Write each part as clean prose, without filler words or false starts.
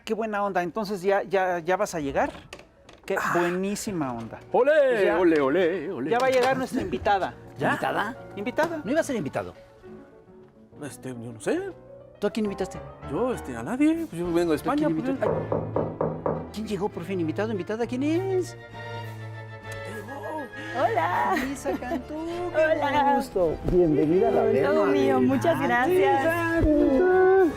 qué buena onda. Entonces, ¿ya vas a llegar? Qué buenísima onda. ¡Ole, Pues ya- ole, ole, ole! Ya va a llegar nuestra invitada. ¿Ya? ¿Invitada? ¿Invitada? ¿No iba a ser invitado? Yo no sé. ¿Tú a quién invitaste? Yo, a nadie. Pues yo vengo de España. ¿Quién pues, invitó? ¿Quién llegó por fin? ¿Invitado? ¿Invitada? ¿Quién es? Hola. Lisa Cantú. Hola. Gusto. Bienvenida a la Verna. Todo mío, muchas gracias.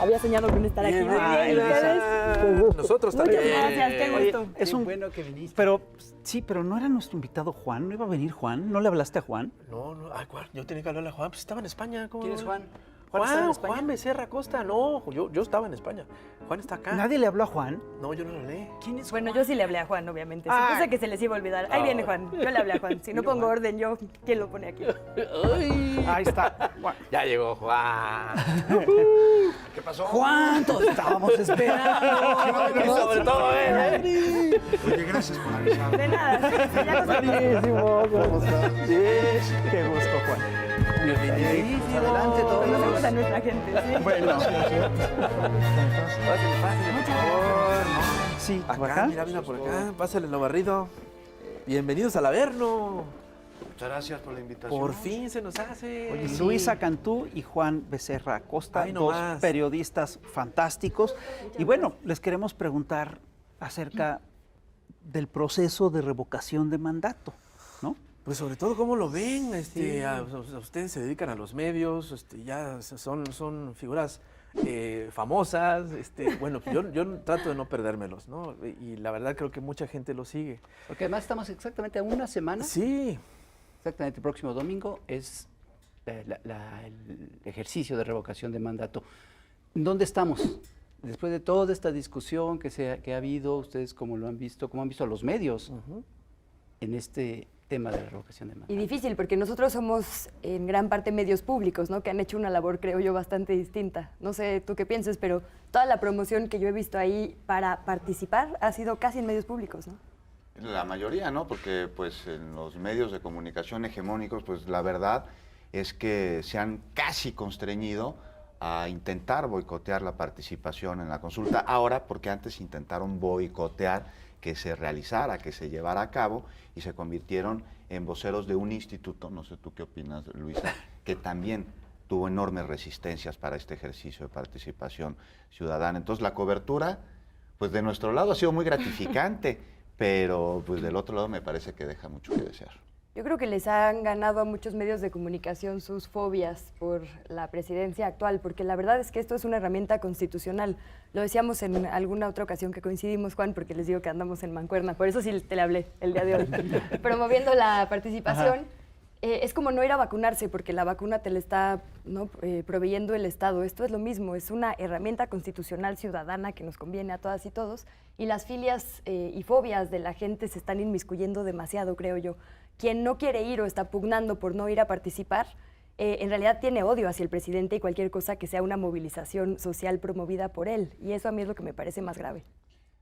Había soñado con estar aquí. Muy bien, ¿ustedes? Nosotros Muchas también. gracias, qué gusto. Es un bueno que viniste. Pero, sí, pero no era nuestro invitado Juan. ¿No iba a venir Juan? ¿No le hablaste a Juan? No, ay, Juan, yo tenía que hablarle a Juan. Pues estaba en España. ¿Cómo ¿Quién no? es Juan? Juan Becerra Costa. No, yo estaba en España. Juan está acá. ¿Nadie le habló a Juan? No, yo no lo leí. ¿Quién es Bueno, yo sí le hablé a Juan, obviamente. Ay. Supuse que se les iba a olvidar. Ahí viene Juan. Yo le hablé a Juan. Si no pongo orden, yo, ¿quién lo pone aquí? Ay. Ahí está. Juan. Ya llegó Juan. ¿Qué pasó? Juan, todos estábamos esperando. Y sobre todo él. Oye, gracias por avisar. De nada, sí, ya nos vemos. ¿Cómo estás? Qué gusto, Juan. Bienvenido. Adelante Conocemos todos. a nuestra gente, ¿sí? Bueno, Pásale, por favor. sí, por Acá, acá. mira por acá. Pásale lo barrido. Bienvenidos al Averno. Muchas gracias por la invitación. Por fin se nos hace. Oye, Luisa Cantú y Juan Becerra Costa, Ay, no dos más. periodistas fantásticos. Y bueno, les queremos preguntar acerca del proceso de revocación de mandato, ¿no? Pues sobre todo, ¿cómo lo ven? A ustedes se dedican a los medios, ya son figuras famosas. Bueno, yo trato de no perdérmelos, ¿no? Y la verdad creo que mucha gente lo sigue. Porque además estamos exactamente a una semana. Sí. Exactamente, el próximo domingo es el ejercicio de revocación de mandato. ¿Dónde estamos? Después de toda esta discusión que ha habido, ustedes cómo lo han visto, cómo han visto a los medios en este tema de la revocación de mandato. Y difícil, porque nosotros somos en gran parte medios públicos, ¿no? Que han hecho una labor, creo yo, bastante distinta. No sé tú qué pienses, pero toda la promoción que yo he visto ahí para participar ha sido casi en medios públicos, ¿no? La mayoría, ¿no? Porque pues en los medios de comunicación hegemónicos, pues la verdad es que se han casi constreñido a intentar boicotear la participación en la consulta ahora, porque antes intentaron boicotear que se realizara, que se llevara a cabo, y se convirtieron en voceros de un instituto, no sé tú qué opinas, Luisa, que también tuvo enormes resistencias para este ejercicio de participación ciudadana. Entonces la cobertura, pues de nuestro lado ha sido muy gratificante, pero pues del otro lado me parece que deja mucho que desear. Yo creo que les han ganado a muchos medios de comunicación sus fobias por la presidencia actual, porque la verdad es que esto es una herramienta constitucional. Lo decíamos en alguna otra ocasión que coincidimos, Juan, porque les digo que andamos en mancuerna, por eso sí te le hablé el día de hoy. Promoviendo la participación, es como no ir a vacunarse, porque la vacuna te la está, ¿no? Proveyendo el Estado. Esto es lo mismo, es una herramienta constitucional ciudadana que nos conviene a todas y todos, y las filias y fobias de la gente se están inmiscuyendo demasiado, creo yo. Quien no quiere ir o está pugnando por no ir a participar, en realidad tiene odio hacia el presidente y cualquier cosa que sea una movilización social promovida por él. Y eso a mí es lo que me parece más grave.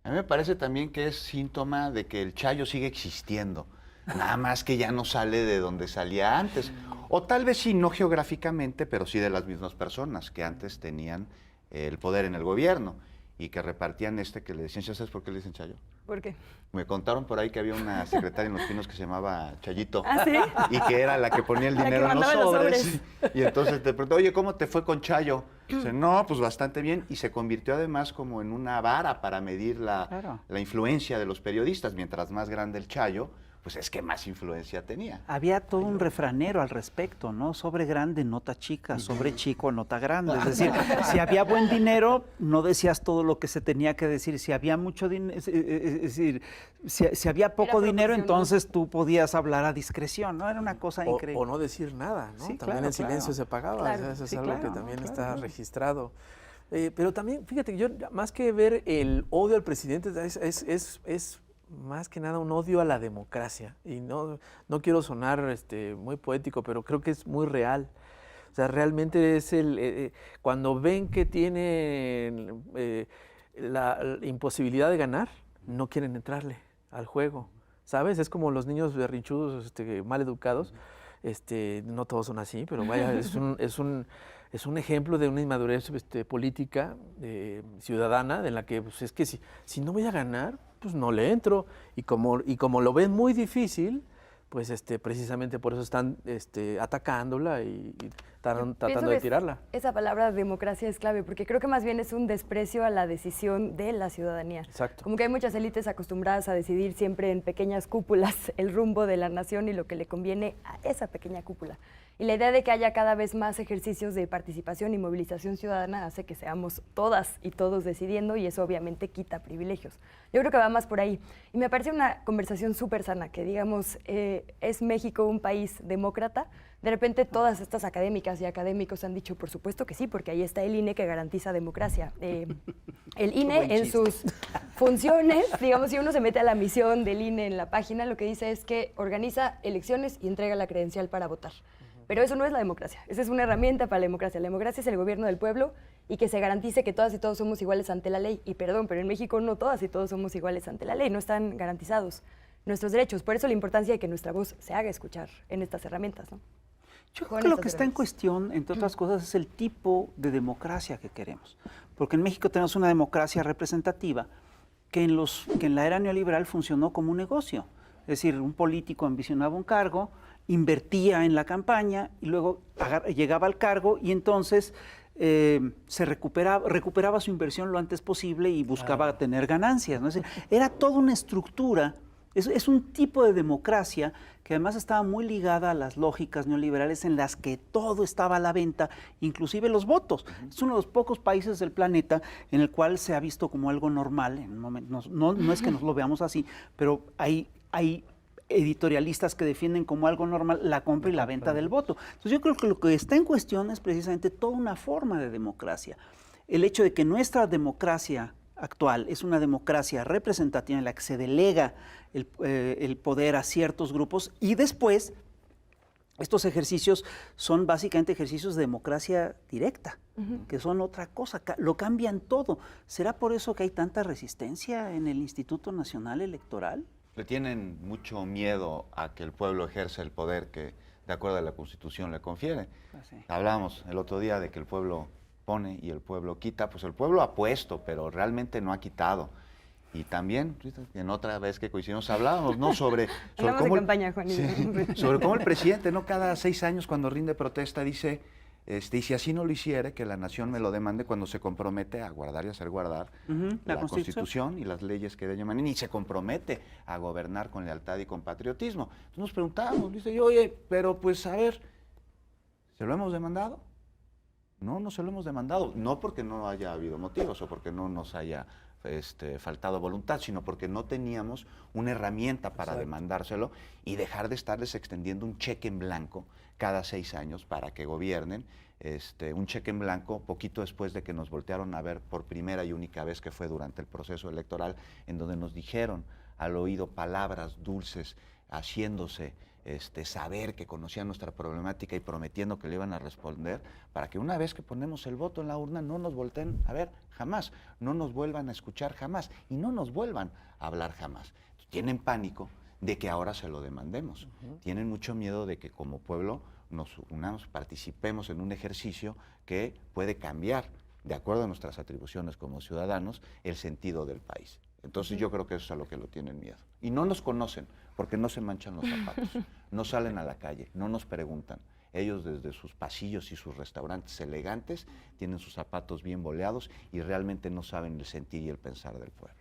A mí me parece también que es síntoma de que el Chayo sigue existiendo, nada más que ya no sale de donde salía antes. O tal vez sí, no geográficamente, pero sí de las mismas personas que antes tenían el poder en el gobierno y que repartían que le decían, ¿sabes por qué le dicen Chayo? ¿Por qué? Me contaron por ahí que había una secretaria en Los Pinos que se llamaba Chayito. ¿Ah, sí? Y que era la que ponía el La que dinero en los mandaba los sobres. Y entonces te preguntó, oye, ¿cómo te fue con Chayo? Dice, no, pues bastante bien. Y se convirtió además como en una vara para medir la influencia de los periodistas. Mientras más grande el Chayo, pues es que más influencia tenía. Había todo un refranero al respecto, ¿no? Sobre grande, nota chica, sobre chico, nota grande. Es decir, si había buen dinero, no decías todo lo que se tenía que decir. Si había mucho dinero, es decir, si había poco dinero, entonces tú podías hablar a discreción, ¿no? Era una cosa increíble. O no decir nada, ¿no? Sí, también claro, el silencio claro. se pagaba, Claro. eso es Sí, algo claro, que también claro, está claro. registrado. Pero también, fíjate que yo, más que ver el odio al presidente, es más que nada un odio a la democracia. Y no quiero sonar muy poético, pero creo que es muy real. O sea, realmente es cuando ven que tienen la imposibilidad de ganar, no quieren entrarle al juego, ¿sabes? Es como los niños berrinchudos, mal educados. No todos son así, pero vaya, es un ejemplo de una inmadurez política, ciudadana, en la que pues, es que si no voy a ganar, pues no le entro. Y como lo ven muy difícil, pues precisamente por eso están atacándola y están tratando de tirarla. Esa palabra democracia es clave, porque creo que más bien es un desprecio a la decisión de la ciudadanía. Exacto. Como que hay muchas élites acostumbradas a decidir siempre en pequeñas cúpulas el rumbo de la nación y lo que le conviene a esa pequeña cúpula. Y la idea de que haya cada vez más ejercicios de participación y movilización ciudadana hace que seamos todas y todos decidiendo, y eso obviamente quita privilegios. Yo creo que va más por ahí. Y me parece una conversación súper sana, que digamos, ¿es México un país demócrata? De repente todas estas académicas y académicos han dicho, por supuesto que sí, porque ahí está el INE que garantiza democracia. El INE en sus funciones, digamos, si uno se mete a la misión del INE en la página, lo que dice es que organiza elecciones y entrega la credencial para votar. Pero eso no es la democracia, esa es una herramienta para la democracia. La democracia es el gobierno del pueblo y que se garantice que todas y todos somos iguales ante la ley. Y perdón, pero en México no todas y todos somos iguales ante la ley, no están garantizados nuestros derechos. Por eso la importancia de que nuestra voz se haga escuchar en estas herramientas, ¿no? Yo creo que lo que está en cuestión, entre otras cosas, es el tipo de democracia que queremos. Porque en México tenemos una democracia representativa que en la era neoliberal funcionó como un negocio. Es decir, un político ambicionaba un cargo, invertía en la campaña y luego llegaba al cargo y entonces se recuperaba su inversión lo antes posible y buscaba tener ganancias, ¿no? Es decir, era toda una estructura, es un tipo de democracia que además estaba muy ligada a las lógicas neoliberales en las que todo estaba a la venta, inclusive los votos. Es uno de los pocos países del planeta en el cual se ha visto como algo normal, en un momento, no es que nos lo veamos así, pero hay editorialistas que defienden como algo normal la compra y la venta del voto. Entonces yo creo que lo que está en cuestión es precisamente toda una forma de democracia. El hecho de que nuestra democracia actual es una democracia representativa en la que se delega el poder a ciertos grupos y después estos ejercicios son básicamente ejercicios de democracia directa, que son otra cosa, lo cambian todo. ¿Será por eso que hay tanta resistencia en el Instituto Nacional Electoral? Le tienen mucho miedo a que el pueblo ejerza el poder que, de acuerdo a la Constitución, le confiere. Sí. Hablábamos el otro día de que el pueblo pone y el pueblo quita. Pues el pueblo ha puesto, pero realmente no ha quitado. Y también, en otra vez que coincidimos, hablábamos, ¿no? sobre Hablamos cómo de campaña, Juan. Sí, sobre cómo el presidente, ¿no? Cada 6 años cuando rinde protesta dice, y si así no lo hiciere, que la nación me lo demande, cuando se compromete a guardar y hacer guardar la Constitución y las leyes que de ella emanen, y se compromete a gobernar con lealtad y con patriotismo. Entonces nos preguntábamos, dice yo, oye, pero pues a ver, ¿se lo hemos demandado? No, no se lo hemos demandado, no porque no haya habido motivos o porque no nos haya faltado voluntad, sino porque no teníamos una herramienta para demandárselo y dejar de estarles extendiendo un cheque en blanco cada 6 años para que gobiernen, un cheque en blanco poquito después de que nos voltearon a ver por primera y única vez, que fue durante el proceso electoral, en donde nos dijeron al oído palabras dulces, haciéndose saber que conocían nuestra problemática y prometiendo que le iban a responder, para que una vez que ponemos el voto en la urna no nos volteen a ver jamás, no nos vuelvan a escuchar jamás y no nos vuelvan a hablar jamás. Tienen pánico de que ahora se lo demandemos. Tienen mucho miedo de que como pueblo nos unamos, participemos en un ejercicio que puede cambiar, de acuerdo a nuestras atribuciones como ciudadanos, el sentido del país. Entonces yo creo que eso es a lo que lo tienen miedo. Y no nos conocen, porque no se manchan los zapatos, no salen a la calle, no nos preguntan. Ellos desde sus pasillos y sus restaurantes elegantes tienen sus zapatos bien boleados y realmente no saben el sentir y el pensar del pueblo.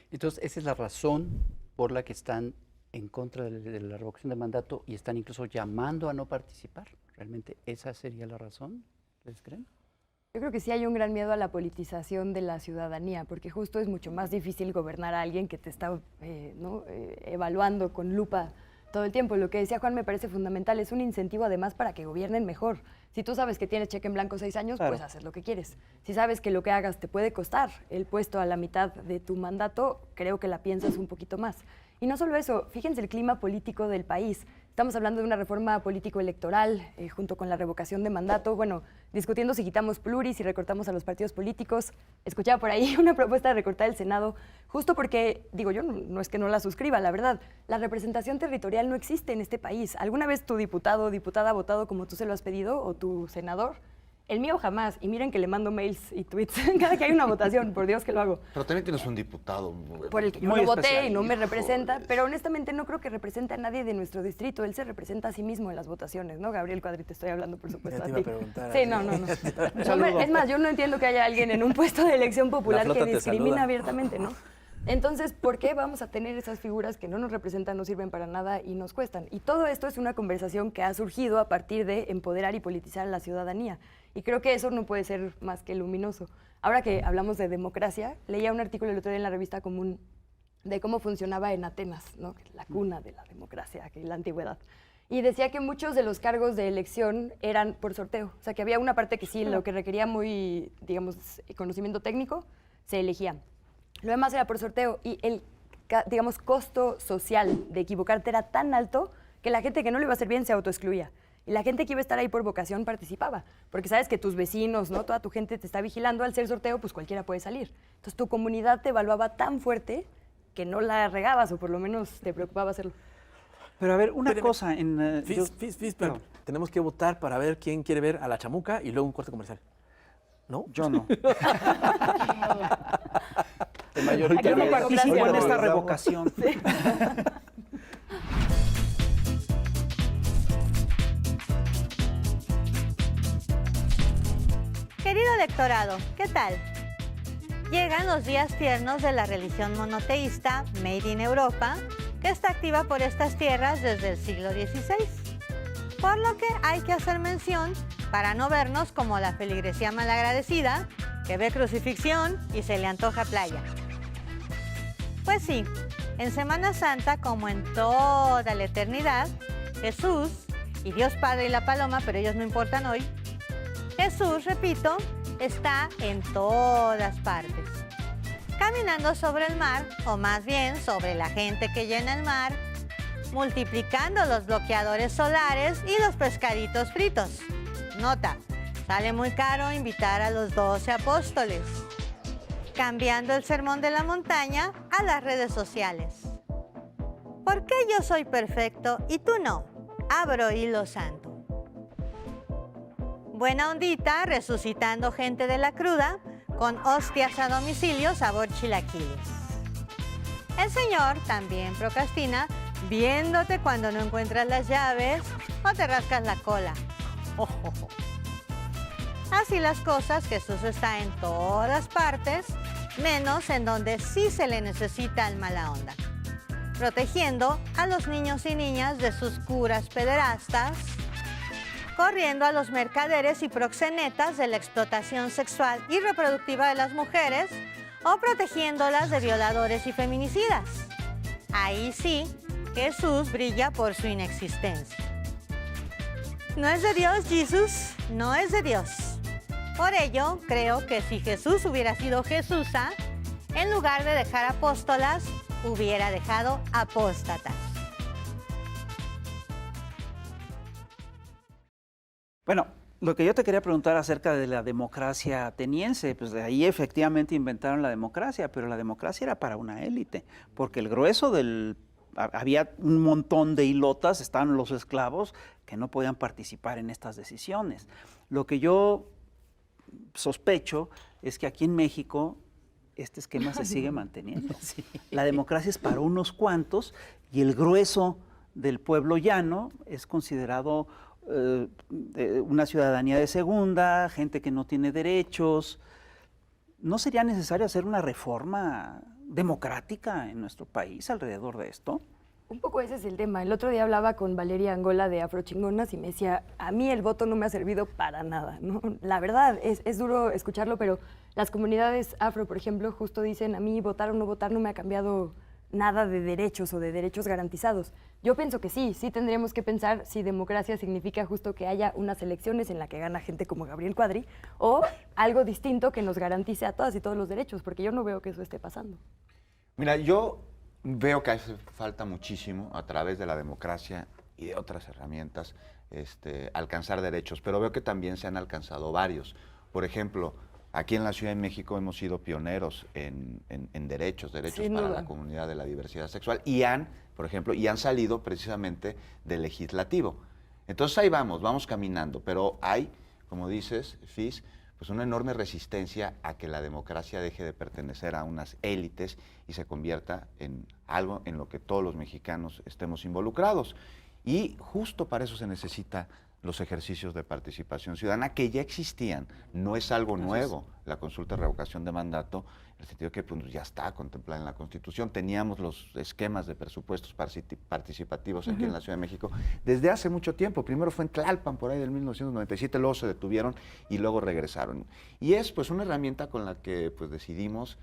Entonces, esa es la razón por la que están en contra de la revocación de mandato y están incluso llamando a no participar. ¿Realmente esa sería la razón? ¿Les creen? Yo creo que sí hay un gran miedo a la politización de la ciudadanía, porque justo es mucho más difícil gobernar a alguien que te está evaluando con lupa todo el tiempo. Lo que decía Juan me parece fundamental, es un incentivo además para que gobiernen mejor. Si tú sabes que tienes cheque en blanco 6 años, claro, pues haces lo que quieres. Si sabes que lo que hagas te puede costar el puesto a la mitad de tu mandato, creo que la piensas un poquito más. Y no solo eso, fíjense el clima político del país. Estamos hablando de una reforma político-electoral junto con la revocación de mandato. Bueno, discutiendo si quitamos pluris y recortamos a los partidos políticos. Escuchaba por ahí una propuesta de recortar el Senado, justo porque, digo yo, no es que no la suscriba, la verdad, la representación territorial no existe en este país. ¿Alguna vez tu diputado o diputada ha votado como tú se lo has pedido o tu senador? El mío jamás. Y miren que le mando mails y tweets cada que hay una votación, por Dios que lo hago. Pero también tienes un diputado. Por el que yo Muy no voté especial. y no me representa, Híjoles. pero honestamente no creo que represente a nadie de nuestro distrito. Él se representa a sí mismo en las votaciones, ¿no? Gabriel Cuadri, te estoy hablando, por supuesto, Ya te a iba a ti. preguntar. Sí, no. No me- es más, yo no entiendo que haya alguien en un puesto de elección popular La flota que te discrimina saluda. abiertamente, ¿no? Entonces, ¿por qué vamos a tener esas figuras que no nos representan, no sirven para nada y nos cuestan? Y todo esto es una conversación que ha surgido a partir de empoderar y politizar a la ciudadanía. Y creo que eso no puede ser más que luminoso. Ahora que hablamos de democracia, leía un artículo el otro día en la revista Común de cómo funcionaba en Atenas, ¿no? La cuna de la democracia, que es la antigüedad. Y decía que muchos de los cargos de elección eran por sorteo. O sea, que había una parte que sí, lo que requería muy, digamos, conocimiento técnico, se elegía. Lo demás era por sorteo y el, digamos, costo social de equivocarte era tan alto que la gente que no le iba a hacer bien se autoexcluía. Y la gente que iba a estar ahí por vocación participaba, porque sabes que tus vecinos, ¿no? Toda tu gente te está vigilando, al ser sorteo, pues cualquiera puede salir. Entonces tu comunidad te evaluaba tan fuerte que no la regabas o por lo menos te preocupaba hacerlo. Pero a ver, una Espérame. cosa, Pero Perdón. tenemos que votar para ver quién quiere ver a la chamuca y luego un corte comercial. ¿No? yo no. De mayor Aquí no interés. participo Participo en Ahorita esta regresamos. revocación. Querido electorado, ¿qué tal? Llegan los días tiernos de la religión monoteísta Made in Europa, que está activa por estas tierras desde el siglo XVI. Por lo que hay que hacer mención para no vernos como la feligresía malagradecida, que ve crucifixión y se le antoja playa. Pues sí, en Semana Santa, como en toda la eternidad, Jesús y Dios Padre y la Paloma, pero ellos no importan hoy, Jesús, repito, está en todas partes. Caminando sobre el mar, o más bien sobre la gente que llena el mar, multiplicando los bloqueadores solares y los pescaditos fritos. Nota, sale muy caro invitar a los 12 apóstoles. Cambiando el sermón de la montaña a las redes sociales. ¿Por qué yo soy perfecto y tú no? Abro hilo santo. Buena ondita resucitando gente de la cruda con hostias a domicilio sabor chilaquiles. El Señor también procrastina viéndote cuando no encuentras las llaves o te rascas la cola. Ojo. Así las cosas, Jesús está en todas partes, menos en donde sí se le necesita el mala onda. Protegiendo a los niños y niñas de sus curas pederastas, corriendo a los mercaderes y proxenetas de la explotación sexual y reproductiva de las mujeres o protegiéndolas de violadores y feminicidas. Ahí sí, Jesús brilla por su inexistencia. No es de Dios, Jesús, no es de Dios. Por ello, creo que si Jesús hubiera sido Jesusa, en lugar de dejar apóstolas, hubiera dejado apóstatas. Bueno, lo que yo te quería preguntar acerca de la democracia ateniense, pues de ahí efectivamente inventaron la democracia, pero la democracia era para una élite, porque el grueso había un montón de hilotas, estaban los esclavos que no podían participar en estas decisiones. Lo que yo sospecho es que aquí en México este esquema se sigue manteniendo. Sí. La democracia es para unos cuantos y el grueso del pueblo llano es considerado una ciudadanía de segunda, gente que no tiene derechos. ¿No sería necesario hacer una reforma democrática en nuestro país alrededor de esto? Un poco ese es el tema. El otro día hablaba con Valeria Angola de Afrochingonas y me decía, a mí el voto no me ha servido para nada, ¿no? La verdad, es duro escucharlo, pero las comunidades afro, por ejemplo, justo dicen, a mí votar o no votar no me ha cambiado nada de derechos o de derechos garantizados. Yo pienso que sí tendríamos que pensar si democracia significa justo que haya unas elecciones en las que gana gente como Gabriel Cuadri o algo distinto que nos garantice a todas y todos los derechos, porque yo no veo que eso esté pasando. Mira, yo veo que hace falta muchísimo a través de la democracia y de otras herramientas alcanzar derechos, pero veo que también se han alcanzado varios. Por ejemplo, aquí en la Ciudad de México hemos sido pioneros en derechos Sin para duda. la comunidad de la diversidad sexual y por ejemplo, han salido precisamente del legislativo. Entonces ahí vamos caminando, pero hay, como dices, Fis, pues una enorme resistencia a que la democracia deje de pertenecer a unas élites y se convierta en algo en lo que todos los mexicanos estemos involucrados. Y justo para eso se necesita los ejercicios de participación ciudadana que ya existían, no es algo nuevo, la consulta de revocación de mandato, en el sentido que pues, ya está contemplada en la Constitución, teníamos los esquemas de presupuestos participativos aquí en la Ciudad de México desde hace mucho tiempo, primero fue en Tlalpan por ahí del 1997, luego se detuvieron y luego regresaron. Y es pues una herramienta con la que pues decidimos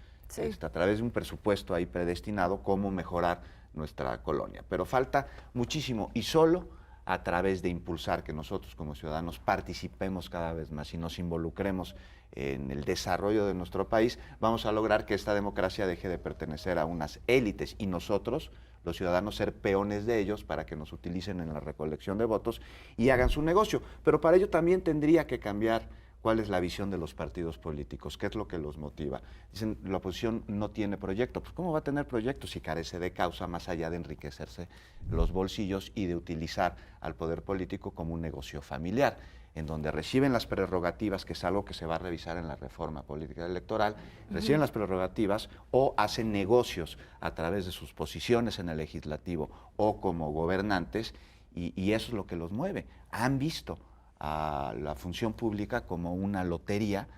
a través de un presupuesto ahí predestinado cómo mejorar nuestra colonia, pero falta muchísimo y solo a través de impulsar que nosotros como ciudadanos participemos cada vez más y nos involucremos en el desarrollo de nuestro país, vamos a lograr que esta democracia deje de pertenecer a unas élites y nosotros, los ciudadanos, ser peones de ellos para que nos utilicen en la recolección de votos y hagan su negocio. Pero para ello también tendría que cambiar cuál es la visión de los partidos políticos, qué es lo que los motiva. Dicen, la oposición no tiene proyecto. Pues ¿cómo va a tener proyecto si carece de causa más allá de enriquecerse los bolsillos y de utilizar al poder político como un negocio familiar, en donde reciben las prerrogativas, que es algo que se va a revisar en la reforma política electoral, reciben las prerrogativas o hacen negocios a través de sus posiciones en el legislativo o como gobernantes, y eso es lo que los mueve. Han visto a la función pública como una lotería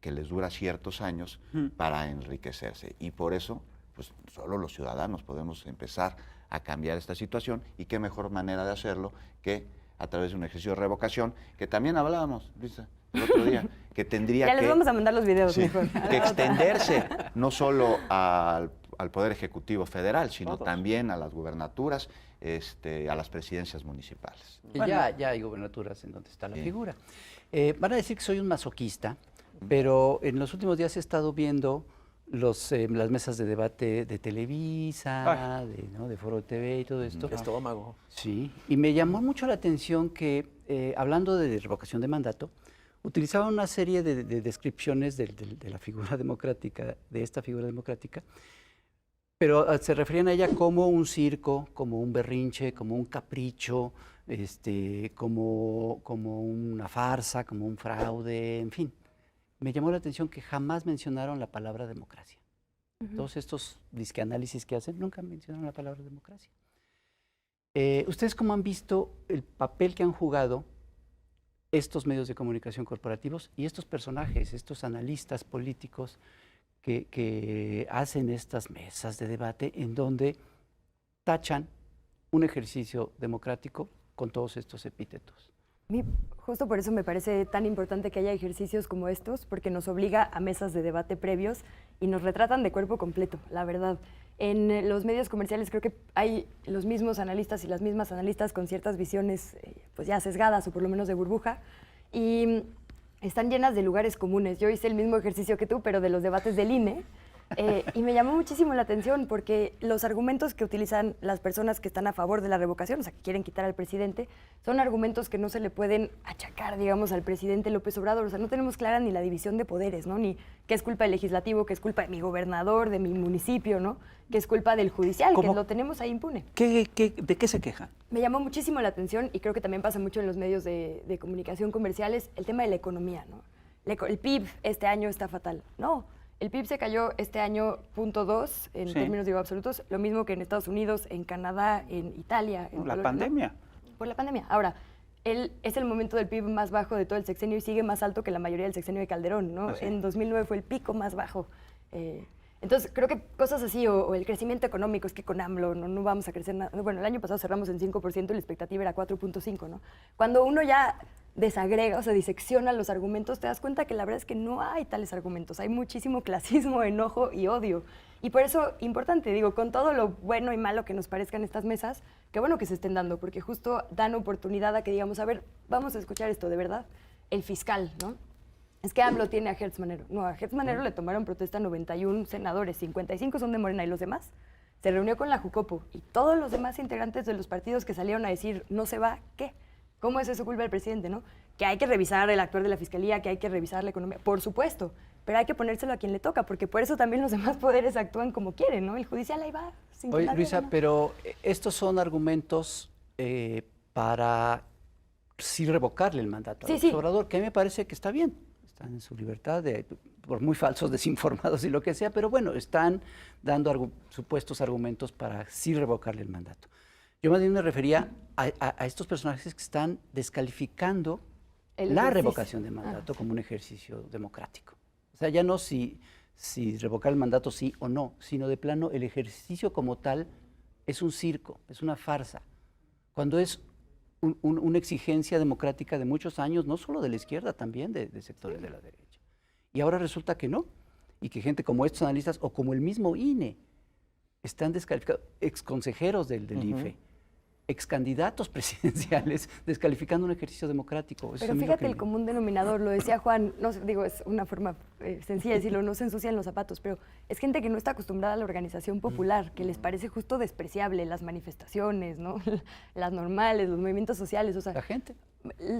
que les dura ciertos años para enriquecerse. Y por eso, pues solo los ciudadanos podemos empezar a cambiar esta situación y qué mejor manera de hacerlo que a través de un ejercicio de revocación, que también hablábamos, Luisa, el otro día, que tendría Ya les vamos a mandar los videos sí, mejor. que extenderse no solo al Poder Ejecutivo Federal, sino también a las gubernaturas, a las presidencias municipales. Y ya hay gubernaturas en donde está la figura. Van a decir que soy un masoquista, pero en los últimos días he estado viendo las mesas de debate de Televisa, de Foro TV y todo esto. Estómago. Sí, y me llamó mucho la atención que, hablando de revocación de mandato, utilizaban una serie de descripciones de la figura democrática, de esta figura democrática, pero se referían a ella como un circo, como un berrinche, como un capricho, como una farsa, como un fraude, en fin. Me llamó la atención que jamás mencionaron la palabra democracia. Todos estos disqueanálisis que hacen nunca mencionaron la palabra democracia. ¿Ustedes cómo han visto el papel que han jugado estos medios de comunicación corporativos y estos personajes, estos analistas políticos que hacen estas mesas de debate en donde tachan un ejercicio democrático con todos estos epítetos? A mí, justo por eso me parece tan importante que haya ejercicios como estos, porque nos obliga a mesas de debate previos y nos retratan de cuerpo completo, la verdad. En los medios comerciales creo que hay los mismos analistas y las mismas analistas con ciertas visiones pues ya sesgadas o por lo menos de burbuja, y están llenas de lugares comunes. Yo hice el mismo ejercicio que tú, pero de los debates del INE, y me llamó muchísimo la atención porque los argumentos que utilizan las personas que están a favor de la revocación, o sea, que quieren quitar al presidente, son argumentos que no se le pueden achacar, digamos, al presidente López Obrador. O sea, no tenemos clara ni la división de poderes, ¿no? Ni qué es culpa del legislativo, qué es culpa de mi gobernador, de mi municipio, ¿no? Qué es culpa del judicial, que lo tenemos ahí impune. ¿De qué se quejan? Me llamó muchísimo la atención, y creo que también pasa mucho en los medios de comunicación comerciales, el tema de la economía, ¿no? El PIB este año está fatal. No, el PIB se cayó este año 0.2 en términos, digo, absolutos, lo mismo que en Estados Unidos, en Canadá, en Italia. En la pandemia. ¿No? Por la pandemia. Ahora, es el momento del PIB más bajo de todo el sexenio y sigue más alto que la mayoría del sexenio de Calderón, ¿no? En 2009 fue el pico más bajo. Entonces, creo que cosas así, o el crecimiento económico, es que con AMLO no vamos a crecer nada. Bueno, el año pasado cerramos en 5% y la expectativa era 4.5%, ¿no? Cuando uno ya desagrega, o sea, disecciona los argumentos, te das cuenta que la verdad es que no hay tales argumentos. Hay muchísimo clasismo, enojo y odio. Y por eso, importante, digo, con todo lo bueno y malo que nos parezcan estas mesas, qué bueno que se estén dando, porque justo dan oportunidad a que digamos, a ver, vamos a escuchar esto, de verdad, el fiscal, ¿no? Es que AMLO tiene a Hertz Manero. No, a Hertz Manero le tomaron protesta 91 senadores, 55 son de Morena, y los demás se reunió con la Jucopo, y todos los demás integrantes de los partidos que salieron a decir no se va, ¿qué? ¿Cómo es eso culpa del presidente, no? Que hay que revisar el actuar de la Fiscalía, que hay que revisar la economía, por supuesto, pero hay que ponérselo a quien le toca, porque por eso también los demás poderes actúan como quieren, ¿no? El judicial ahí va, sin que Oye, nadie Luisa, haga nada. pero estos son argumentos para sí revocarle el mandato Sí, al sí. Obrador, que a mí me parece que está bien. Están en su libertad, por muy falsos, desinformados y lo que sea, pero bueno, están dando supuestos argumentos para sí revocarle el mandato. Yo más bien me refería a estos personajes que están descalificando El la ejercicio. revocación de mandato como un ejercicio democrático. O sea, ya no si revocar el mandato sí o no, sino de plano el ejercicio como tal es un circo, es una farsa. Cuando es una exigencia democrática de muchos años, no solo de la izquierda, también de sectores de la derecha. Y ahora resulta que no, y que gente como estos analistas o como el mismo INE están descalificados, exconsejeros del IFE, excandidatos presidenciales, descalificando un ejercicio democrático. Eso Pero a mí lo fíjate que el común denominador, lo decía Juan, no sé, digo, es una forma sencilla de decirlo, no se ensucian los zapatos, pero es gente que no está acostumbrada a la organización popular, que les parece justo despreciable las manifestaciones, ¿no? Las normales, los movimientos sociales, o sea, La gente.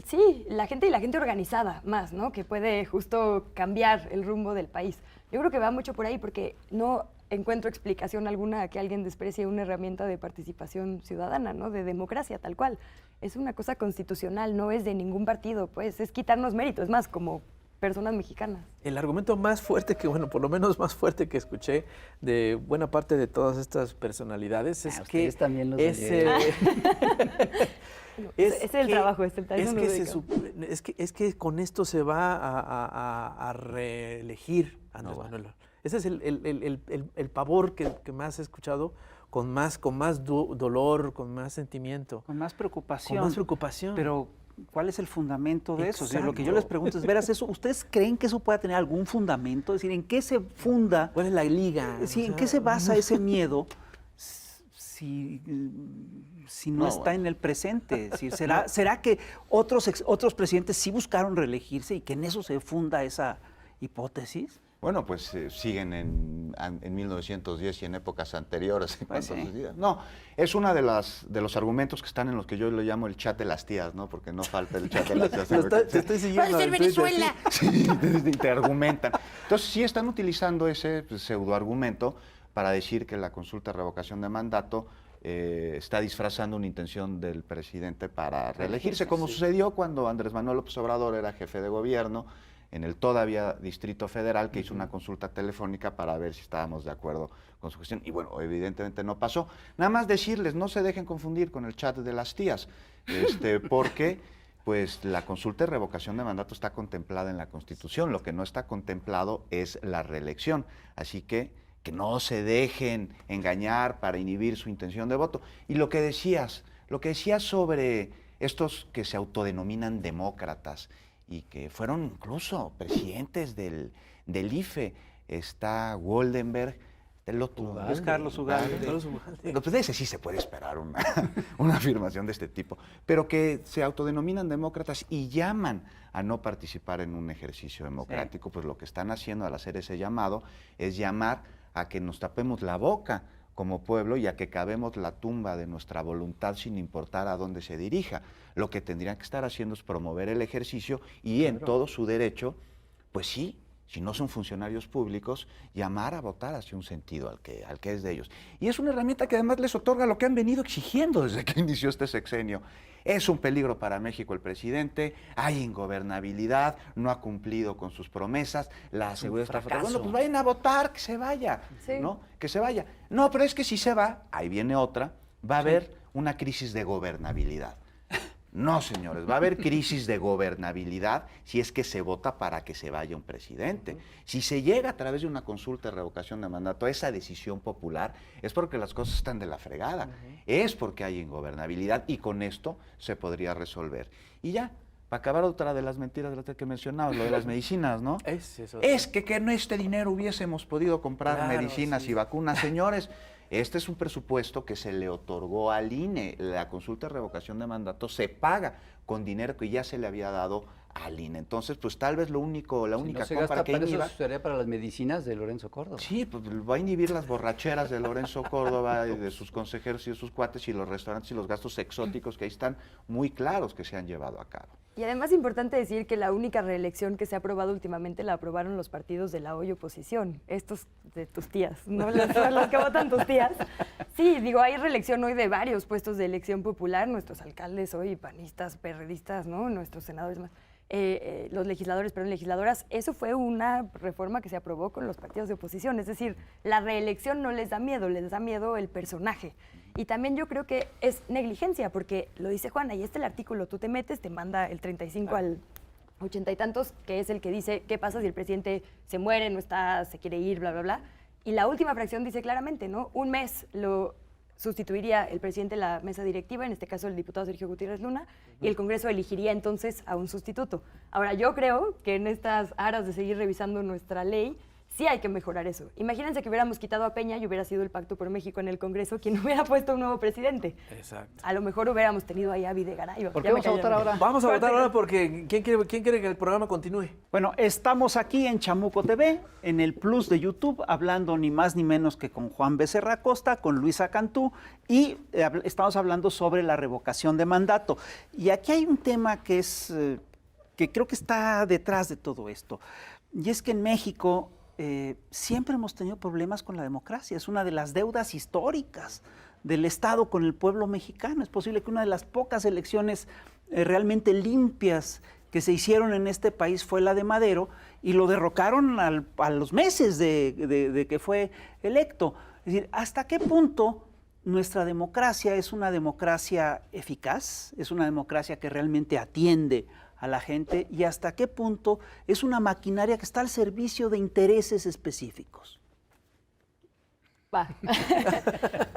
sí, la gente y la gente organizada más, ¿no? Que puede justo cambiar el rumbo del país. Yo creo que va mucho por ahí porque no encuentro explicación alguna a que alguien desprecie una herramienta de participación ciudadana, ¿no? De democracia, tal cual. Es una cosa constitucional, no es de ningún partido, pues es quitarnos mérito, es más, como personas mexicanas. El argumento más fuerte que, bueno, por lo menos más fuerte que escuché de buena parte de todas estas personalidades es que ustedes también los ese, Ese es el trabajo, es que con esto se va a reelegir a Andrés Manuel. Ese es el pavor que más he escuchado, con más dolor, con más sentimiento. Con más preocupación. Con más preocupación. Pero, ¿cuál es el fundamento de eso? O sea, lo que yo Exacto. les pregunto es, ¿veras eso? ¿Ustedes creen que eso pueda tener algún fundamento? Es decir, ¿en qué se funda? ¿Cuál es la liga? Sí, O ¿en sea, qué se basa ese miedo si no No, está bueno. en el presente? Es decir, ¿será que otros presidentes sí buscaron reelegirse y que en eso se funda esa hipótesis? Bueno, pues siguen en 1910 y en épocas anteriores. Pues sí. No, es uno de los argumentos que están en los que yo le llamo el chat de las tías, ¿no? Porque no falta el chat de las tías. Te estoy siguiendo. ser en Twitter, Venezuela. Sí, te argumentan. Entonces sí están utilizando ese pseudoargumento para decir que la consulta de revocación de mandato está disfrazando una intención del presidente para reelegirse, como sucedió cuando Andrés Manuel López Obrador era jefe de gobierno en el todavía Distrito Federal, que hizo una consulta telefónica para ver si estábamos de acuerdo con su gestión. Y bueno, evidentemente no pasó. Nada más decirles, no se dejen confundir con el chat de las tías, porque pues la consulta de revocación de mandato está contemplada en la Constitución. Lo que no está contemplado es la reelección. Así que no se dejen engañar para inhibir su intención de voto. Y lo que decías sobre estos que se autodenominan demócratas y que fueron incluso presidentes del IFE, está Goldenberg, el otro, Luis Carlos Ugalde. Pero pues de ese sí se puede esperar una afirmación de este tipo, pero que se autodenominan demócratas y llaman a no participar en un ejercicio democrático, pues lo que están haciendo al hacer ese llamado es llamar a que nos tapemos la boca como pueblo y a que cavemos la tumba de nuestra voluntad sin importar a dónde se dirija. Lo que tendrían que estar haciendo es promover el ejercicio y en todo su derecho, pues sí, si no son funcionarios públicos, llamar a votar hacia un sentido al que es de ellos. Y es una herramienta que además les otorga lo que han venido exigiendo desde que inició este sexenio. Es un peligro para México el presidente, hay ingobernabilidad, no ha cumplido con sus promesas, la seguridad está fracaso. Bueno, pues vayan a votar, que se vaya, Sí. ¿no? Que se vaya. No, pero es que si se va, ahí viene otra, va a haber una crisis de gobernabilidad. No, señores, va a haber crisis de gobernabilidad si es que se vota para que se vaya un presidente. Si se llega a través de una consulta de revocación de mandato a esa decisión popular, es porque las cosas están de la fregada, es porque hay ingobernabilidad y con esto se podría resolver. Y ya, para acabar otra de las mentiras de las que mencionabas, lo de las medicinas, ¿no? Es que con este dinero hubiésemos podido comprar Claro, medicinas sí. y vacunas, señores. Este es un presupuesto que se le otorgó al INE. La consulta de revocación de mandato se paga con dinero que ya se le había dado al INE. Entonces, pues tal vez la Si única no se compra gasta que para inhiba... eso, sería para las medicinas de Lorenzo Córdoba. Sí, pues va a inhibir las borracheras de Lorenzo Córdoba y de sus consejeros y de sus cuates y los restaurantes y los gastos exóticos que ahí están muy claros que se han llevado a cabo. Y además es importante decir que la única reelección que se ha aprobado últimamente la aprobaron los partidos de la hoy oposición, estos de tus tías, no los que votan tus tías. Sí, digo, hay reelección hoy de varios puestos de elección popular, nuestros alcaldes hoy, panistas, perredistas, ¿no? Nuestros senadores más. Los legisladores, perdón, legisladoras, eso fue una reforma que se aprobó con los partidos de oposición, es decir, la reelección no les da miedo, les da miedo el personaje. Y también yo creo que es negligencia, porque lo dice Juan, ahí está el artículo, tú te metes, te manda el 35 al 80 y tantos, que es el que dice qué pasa si el presidente se muere, no está, se quiere ir, bla, bla, bla. Y la última fracción dice claramente, ¿no? Un mes lo sustituiría el presidente la mesa directiva, en este caso el diputado Sergio Gutiérrez Luna, y el Congreso elegiría entonces a un sustituto. Ahora, yo creo que en estas aras de seguir revisando nuestra ley, sí hay que mejorar eso. Imagínense que hubiéramos quitado a Peña y hubiera sido el Pacto por México en el Congreso quien hubiera puesto un nuevo presidente. Exacto. A lo mejor hubiéramos tenido ahí a Videgaray. ¿Por qué vamos a votar ahora? Vamos a votar ahora porque ¿quién quiere que el programa continúe? Bueno, estamos aquí en Chamuco TV, en el Plus de YouTube, hablando ni más ni menos que con Juan Becerra Costa, con Luisa Cantú, y estamos hablando sobre la revocación de mandato. Y aquí hay un tema que que creo que está detrás de todo esto, y es que en México siempre hemos tenido problemas con la democracia. Es una de las deudas históricas del Estado con el pueblo mexicano. Es posible que una de las pocas elecciones realmente limpias que se hicieron en este país fue la de Madero, y lo derrocaron a los meses de que fue electo. Es decir, ¿hasta qué punto nuestra democracia es una democracia eficaz? ¿Es una democracia que realmente atiende a la gente? ¿Y hasta qué punto es una maquinaria que está al servicio de intereses específicos? Va.